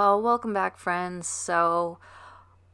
Oh, welcome back, friends. I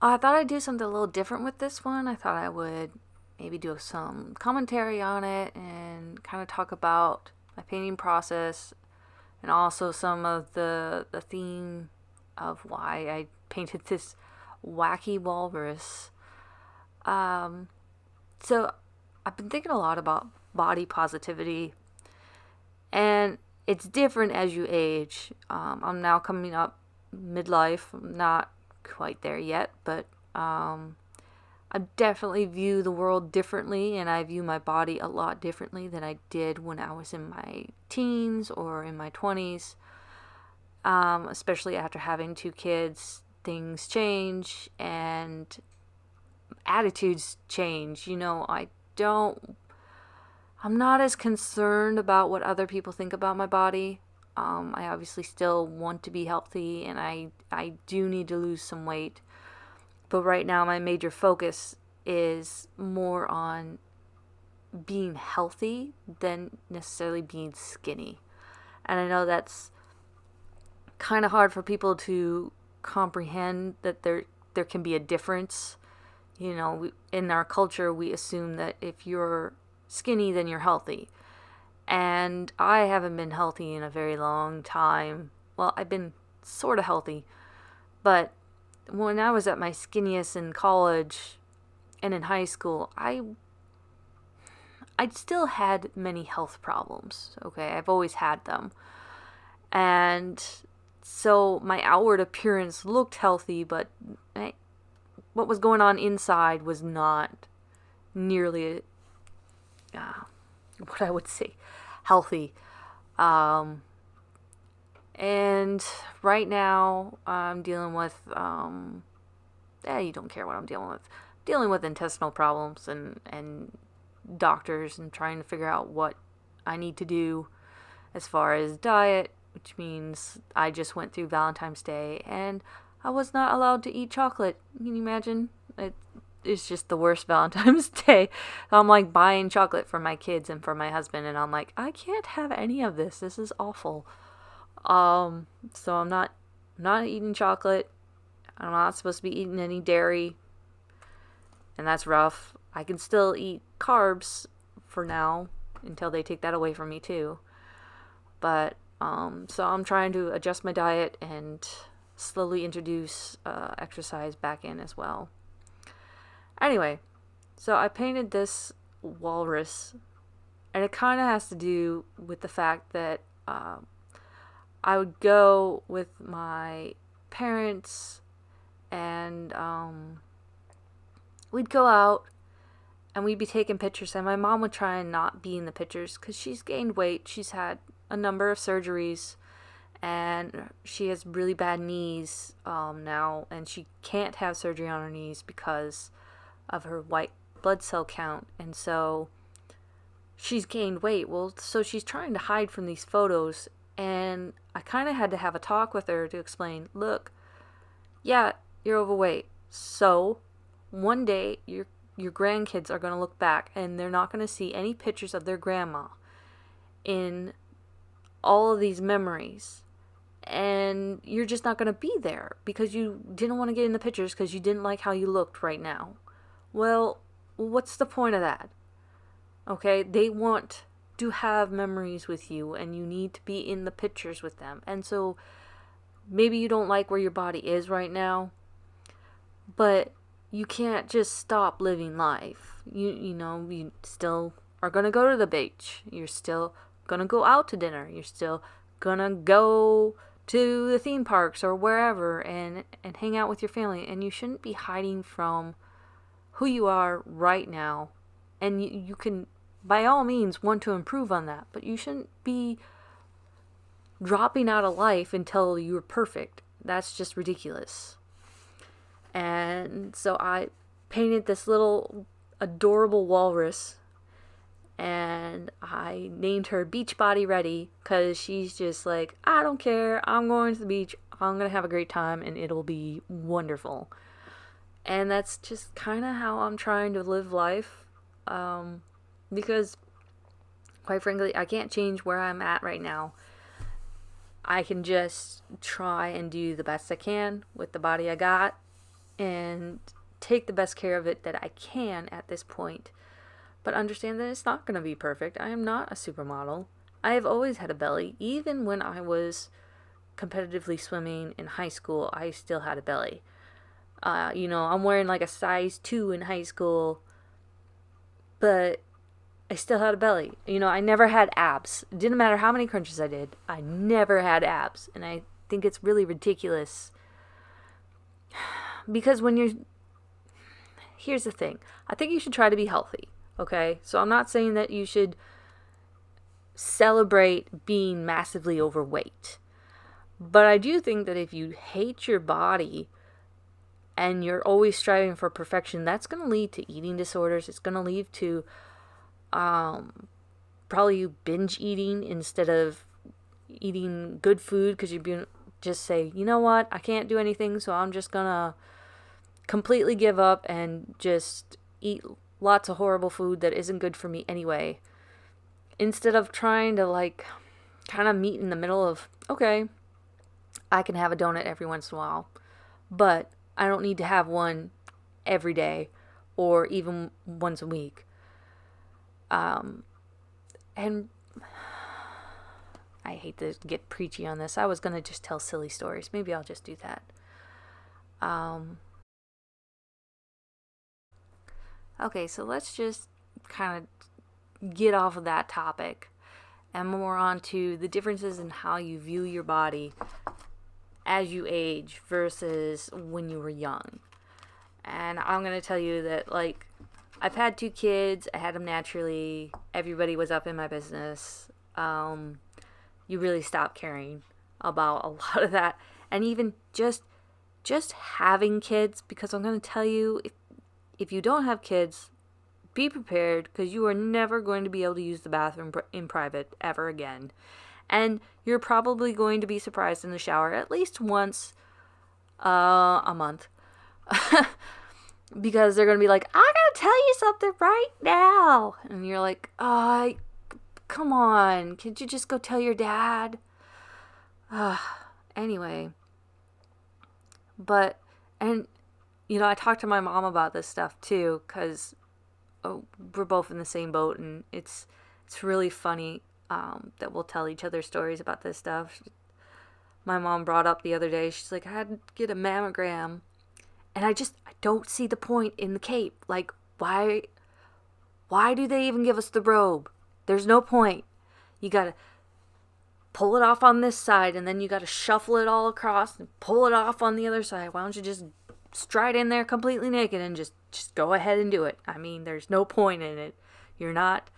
thought I'd do something a little different with this one. I thought I would maybe do some commentary on it and kind of talk about my painting process and also some of the theme of why I painted this wacky walrus. Um, so I've been thinking a lot about body positivity, and it's different as you age. I'm now coming up midlife. I'm not quite there yet, but I definitely view the world differently, and I view my body a lot differently than I did when I was in my teens or in my 20s. Especially after having two kids, things change and attitudes change. Don't I'm not as concerned about what other people think about my body. I obviously still want to be healthy, and I do need to lose some weight. But right now, my major focus is more on being healthy than necessarily being skinny. And I know that's kind of hard for people to comprehend, that there can be a difference. In our culture, we assume that if you're skinny, then you're healthy. And I haven't been healthy in a very long time. Well, I've been sort of healthy, but when I was at my skinniest in college and in high school, I'd still had many health problems. Okay, I've always had them. And so my outward appearance looked healthy, but what was going on inside was not nearly what I would say healthy. And right now I'm dealing with you don't care what I'm dealing with. Dealing with intestinal problems and doctors, and trying to figure out what I need to do as far as diet, which means I just went through Valentine's Day and I was not allowed to eat chocolate. Can you imagine? It's just the worst Valentine's Day. I'm like buying chocolate for my kids and for my husband, and I'm like, I can't have any of this. This is awful. So I'm not eating chocolate. I'm not supposed to be eating any dairy, and that's rough. I can still eat carbs for now until they take that away from me too. But so I'm trying to adjust my diet and slowly introduce exercise back in as well. Anyway, so I painted this walrus, and it kind of has to do with the fact that I would go with my parents, and we'd go out and we'd be taking pictures, and my mom would try and not be in the pictures because she's gained weight. She's had a number of surgeries, and she has really bad knees now, and she can't have surgery on her knees because of her white blood cell count, and so she's gained weight. Well, so she's trying to hide from these photos, and I kind of had to have a talk with her to explain, look, yeah, you're overweight, so one day your grandkids are going to look back and they're not going to see any pictures of their grandma in all of these memories, and you're just not going to be there because you didn't want to get in the pictures because you didn't like how you looked right now. Well, what's the point of that? Okay, they want to have memories with you, and you need to be in the pictures with them. And so maybe you don't like where your body is right now, but you can't just stop living life. You still are going to go to the beach. You're still going to go out to dinner. You're still going to go to the theme parks or wherever and hang out with your family. And you shouldn't be hiding from who you are right now. And you can, by all means, want to improve on that, but you shouldn't be dropping out of life until you're perfect. That's just ridiculous. And so I painted this little adorable walrus, and I named her Beachbody Ready because she's just like, I don't care, I'm going to the beach, I'm going to have a great time, and it'll be wonderful. And that's just kind of how I'm trying to live life, because quite frankly, I can't change where I'm at right now. I can just try and do the best I can with the body I got and take the best care of it that I can at this point. But understand that it's not going to be perfect. I am not a supermodel. I have always had a belly. Even when I was competitively swimming in high school, I still had a belly. I'm wearing like a size 2 in high school, but I still had a belly. I never had abs. It didn't matter how many crunches I did. I never had abs. And I think it's really ridiculous. Because here's the thing. I think you should try to be healthy. Okay? So I'm not saying that you should celebrate being massively overweight. But I do think that if you hate your body and you're always striving for perfection, that's going to lead to eating disorders. It's going to lead to probably you binge eating instead of eating good food because you just say, you know what, I can't do anything, so I'm just going to completely give up and just eat lots of horrible food that isn't good for me anyway. Instead of trying to kind of meet in the middle of, okay, I can have a donut every once in a while, but I don't need to have one every day or even once a week. And I hate to get preachy on this. I was going to just tell silly stories. Maybe I'll just do that. Okay, so let's just kind of get off of that topic and more on to the differences in how you view your body as you age versus when you were young. And I'm going to tell you that, I've had 2 kids. I had them naturally. Everybody was up in my business. You really stop caring about a lot of that. And even just having kids, because I'm going to tell you, if you don't have kids, be prepared, because you are never going to be able to use the bathroom in private ever again. And you're probably going to be surprised in the shower at least once a month. Because they're going to be like, I got to tell you something right now. And you're like, come on. Can't you just go tell your dad? Anyway. I talked to my mom about this stuff too, because we're both in the same boat, and it's really funny that we'll tell each other stories about this stuff. My mom brought up the other day, she's like, I had to get a mammogram, and I don't see the point in the cape. Why do they even give us the robe? There's no point. You gotta pull it off on this side, and then you gotta shuffle it all across and pull it off on the other side. Why don't you just stride in there completely naked and just go ahead and do it? I mean, there's no point in it. You're not,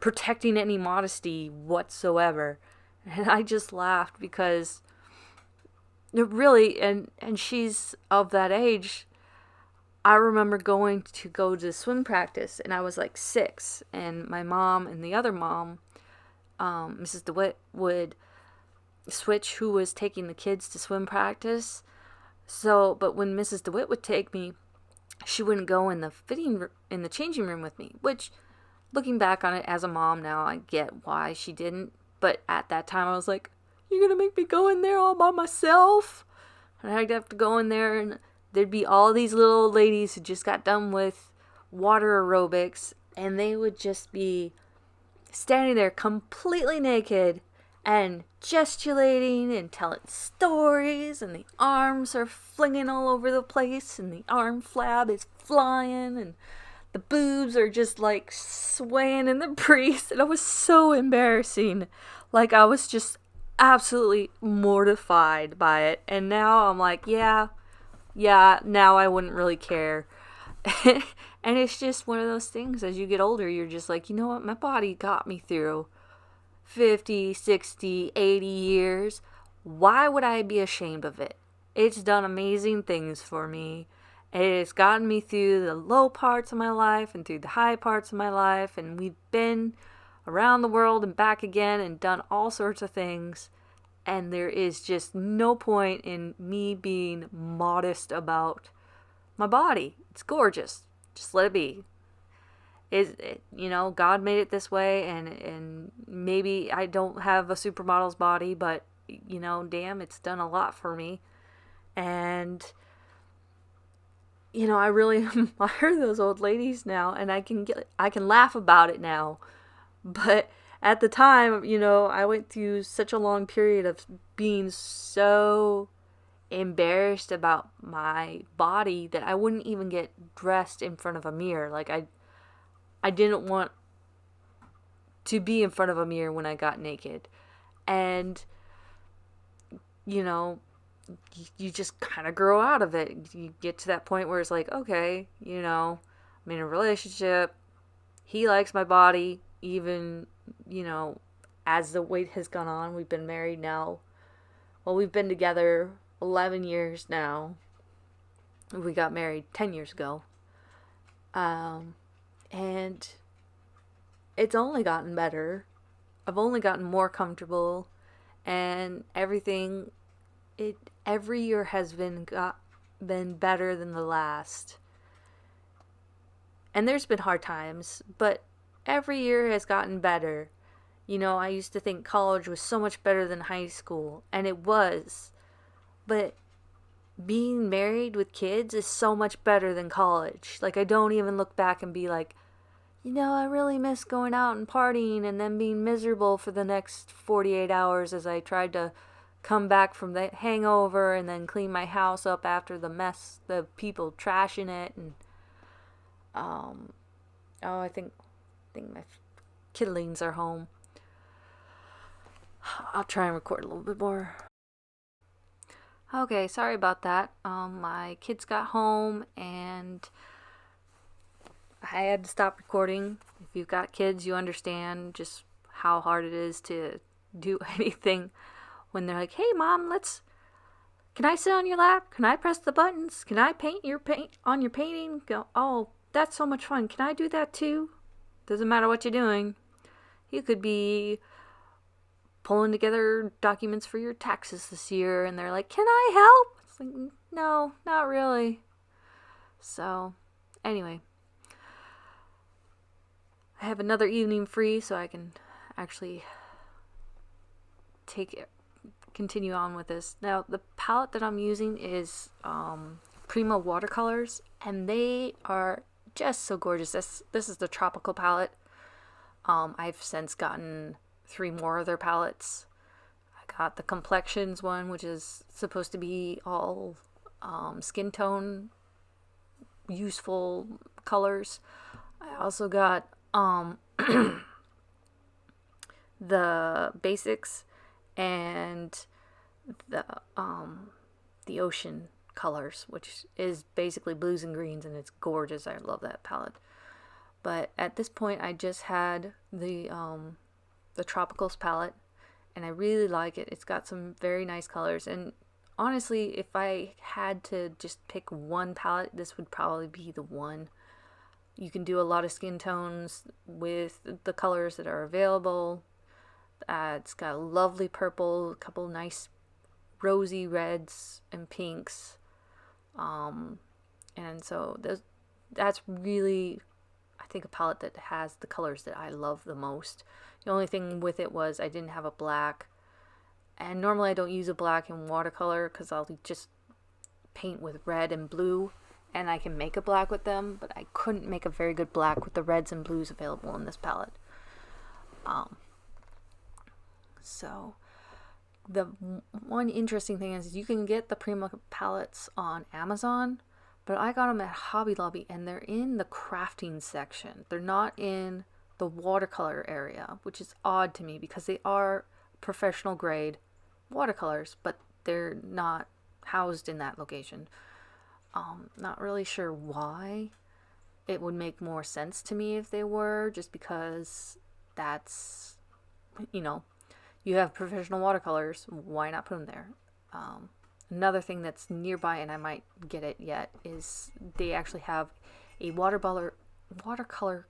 protecting any modesty whatsoever. And I just laughed because it really, and she's of that age. I remember going to swim practice, and I was 6, and my mom and the other mom, Mrs. DeWitt, would switch who was taking the kids to swim practice. But when Mrs. DeWitt would take me, she wouldn't go in the changing room with me, which, looking back on it as a mom now, I get why she didn't. But at that time, I was like, you're going to make me go in there all by myself? And I'd have to go in there, and there'd be all these little ladies who just got done with water aerobics, and they would just be standing there completely naked and gesticulating and telling stories, and the arms are flinging all over the place, and the arm flab is flying, and the boobs are just swaying in the breeze. And it was so embarrassing. I was just absolutely mortified by it. And now I'm like, yeah, now I wouldn't really care. And it's just one of those things, as you get older, you're just like, you know what, my body got me through 50, 60, 80 years. Why would I be ashamed of it? It's done amazing things for me. It's gotten me through the low parts of my life and through the high parts of my life. And we've been around the world and back again and done all sorts of things. And there is just no point in me being modest about my body. It's gorgeous. Just let it be. God made it this way, and maybe I don't have a supermodel's body, but damn, it's done a lot for me. And I really admire those old ladies now, and I can laugh about it now. But at the time, I went through such a long period of being so embarrassed about my body that I wouldn't even get dressed in front of a mirror. Like I didn't want to be in front of a mirror when I got naked. And you just kind of grow out of it. You get to that point where it's like, okay, I'm in a relationship. He likes my body, even, as the weight has gone on. We've been married now. Well, we've been together 11 years now. We got married 10 years ago. And it's only gotten better. I've only gotten more comfortable, and everything, every year has been better than the last. And there's been hard times, but every year has gotten better. I used to think college was so much better than high school, and it was. But being married with kids is so much better than college. Like, I don't even look back and be like, I really miss going out and partying and then being miserable for the next 48 hours as I tried to come back from the hangover and then clean my house up after the mess, the people trashing it. And I think my kidlings are home. I'll try and record a little bit more. Okay, sorry about that. My kids got home and I had to stop recording. If you've got kids, you understand just how hard it is to do anything when they're like, "Hey, Mom, can I sit on your lap? Can I press the buttons? Can I paint on your painting?" Go, "Oh, that's so much fun. Can I do that too?" Doesn't matter what you're doing. You could be pulling together documents for your taxes this year, and they're like, "Can I help?" It's like, no, not really. So, anyway. I have another evening free, so I can actually continue on with this. Now, the palette that I'm using is Prima watercolors, and they are just so gorgeous. This is the tropical palette. I've since gotten 3 more of their palettes. I got the complexions one, which is supposed to be all skin tone useful colors. I also got the basics and the ocean colors, which is basically blues and greens, and it's gorgeous. I love that palette. But at this point, I just had the Tropicals palette, and I really like it. It's got some very nice colors, and honestly, if I had to just pick one palette, this would probably be the one. You can do a lot of skin tones with the colors that are available. It's got a lovely purple, a couple nice rosy reds and pinks. And so that's really, I think, a palette that has the colors that I love the most. The only thing with it was I didn't have a black. And normally I don't use a black in watercolor because I'll just paint with red and blue. And I can make a black with them, but I couldn't make a very good black with the reds and blues available in this palette. So the one interesting thing is you can get the Prima palettes on Amazon, but I got them at Hobby Lobby, and they're in the crafting section. They're not in the watercolor area, which is odd to me because they are professional grade watercolors, but they're not housed in that location. Not really sure why. It would make more sense to me if they were, just because that's, you have professional watercolors, why not put them there? Another thing that's nearby, and I might get it yet, is they actually have a watercolor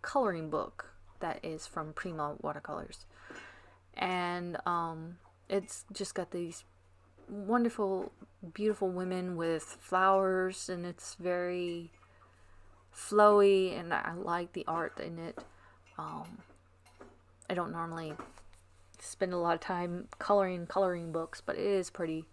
coloring book that is from Prima Watercolors. And it's just got these wonderful, beautiful women with flowers, and it's very flowy, and I like the art in it. I don't normally spend a lot of time coloring books, but it is pretty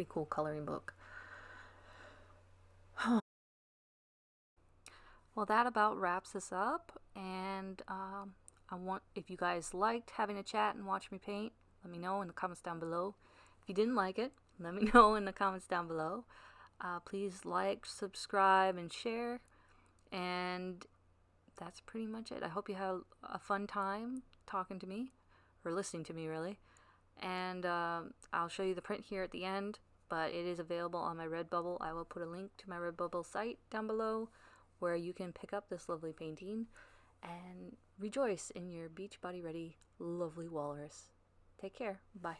cool coloring book. Well, that about wraps us up, and if you guys liked having a chat and watch me paint, let me know in the comments down below. If you didn't like it, let me know in the comments down below. Please like, subscribe, and share, and that's pretty much it. I hope you have a fun time talking to me, or listening to me really, and I'll show you the print here at the end, but it is available on my Redbubble. I will put a link to my Redbubble site down below where you can pick up this lovely painting and rejoice in your Beachbody Ready lovely walrus. Take care. Bye.